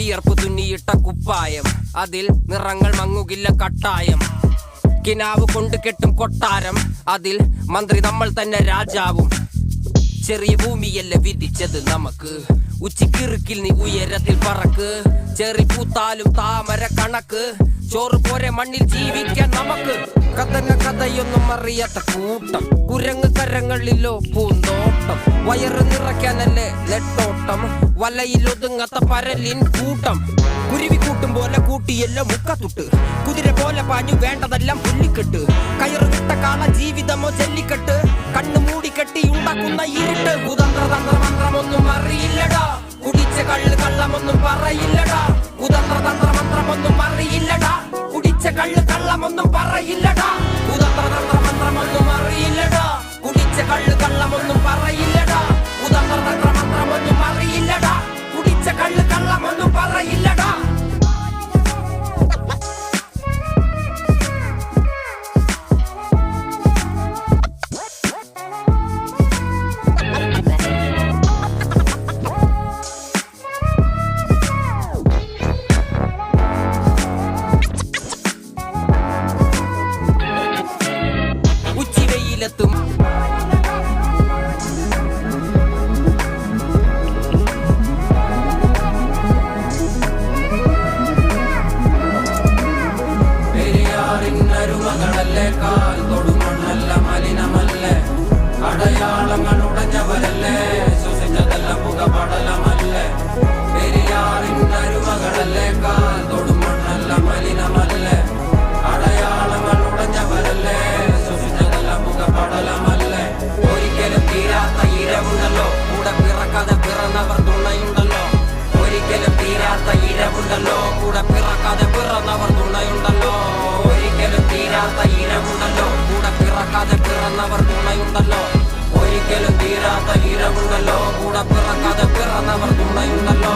വിയർപ്പ് തുന്നിയിട്ട കുപ്പായം, അതിൽ നിറങ്ങൾ മങ്ങുകില്ല കട്ടായം. കിനാവ് കൊണ്ട് കെട്ടും കൊട്ടാരം, അതിൽ മന്ത്രി നമ്മൾ തന്നെ രാജാവും. ചെറിയ ഭൂമിയല്ല വിധിച്ചത് നമുക്ക്, ഉച്ചിക്കിറുക്കിൽ നീ ഉയരത്തിൽ പറക്ക്. ചെറി പൂത്താലും താമര കണക്ക്, ചോറ് പോരെ മണ്ണിൽ ജീവിക്കാൻ നമുക്ക്. കഥയൊന്നും അറിയാത്ത കൂട്ടം, കുരങ്ങ് കരങ്ങളിലോ പൂന്തോട്ടം. വയറ് നിറയ്ക്കാനല്ലേ നെട്ടോട്ടം, വലയിൽ ഒതുങ്ങാത്ത പരലിൻ കൂട്ടം. കുരുവി കൂട്ടും പോലെ കൂട്ടിയല്ലോ മുക്കത്തുട്ട്, കുതിര പോലെ പാഞ്ഞു വേണ്ടതെല്ലാം പുല്ലിക്കെട്ട്. കയറ് വിട്ട കാള ജീവിതമോ ജല്ലിക്കെട്ട്, കണ്ണു മൂടിക്കെട്ടി ഉണ്ടാക്കുന്ന ഇരുട്ട്. കുതന്ത്ര തന്ത്ര മന്ത്രമൊന്നും അറിയില്ലടാ, കുടിച്ച കള്ള് കള്ളമൊന്നും പറയില്ലടാ. കുതന്ത്ര തന്ത്ര മന്ത്രമൊന്നും അറിയില്ലടാ, കുടിച്ച കള്ള് കള്ളമൊന്നും പറയില്ലടാ. കുതന്ത്ര തന്ത്ര മന്ത്രമൊന്നും അറിയില്ലടാ, കുടിച്ച കള്ള് കള്ളമൊന്നും പറയില്ലടാ. കുതന്ത്ര തന്ത്ര മന്ത്രമൊന്നും അറിയില്ലടാ, കുടിച്ച കള്ള് കള്ളമൊന്നും പറയില്ലടാ. ഉച്ചിവെയിലെത്തും പെരിയാറിനരുമകളല്ലേ, കാൽ തൊടുമണ്ണല്ല മലിനമല്ലേ. അടയാളങ്ങൾ ഉടഞ്ഞവരല്ലേ, ശ്വസിച്ചതെല്ലാം പുകപടലമല്ലേ. പെരിയാറിനരുമകളല്ലേ, കാൽ തൊടുമണ്ണല്ല മലിനമല്ലേ. അടയാളങ്ങൾ ഉടഞ്ഞവരല്ലേ, ശ്വസിച്ചതെല്ലാം പുകപടലമല്ലേ. ഒരിക്കലും തീരാത്ത ഇരവുണ്ടല്ലോ, കൂടെ പിറക്കാതെ പിറന്നവർ തുണയുണ്ടല്ലോ. ഒരിക്കലും തീരാത്ത ഇരവുണ്ടല്ലോ, കൂടെ പിറക്കാതെ പിറന്നവർ തുണയുണ്ടല്ലോ. ഒരിക്കലും തീരാത്ത ഇരവുണ്ടല്ലോ, കൂടെ പിറക്കാതെ പിറന്നവർ തുണയുണ്ടല്ലോ. ഒരിക്കലും തീരാത്ത ഇരവുണ്ടല്ലോ, കൂടെ പിറക്കാതെ പിറന്നവർ തുണയുണ്ടല്ലോ.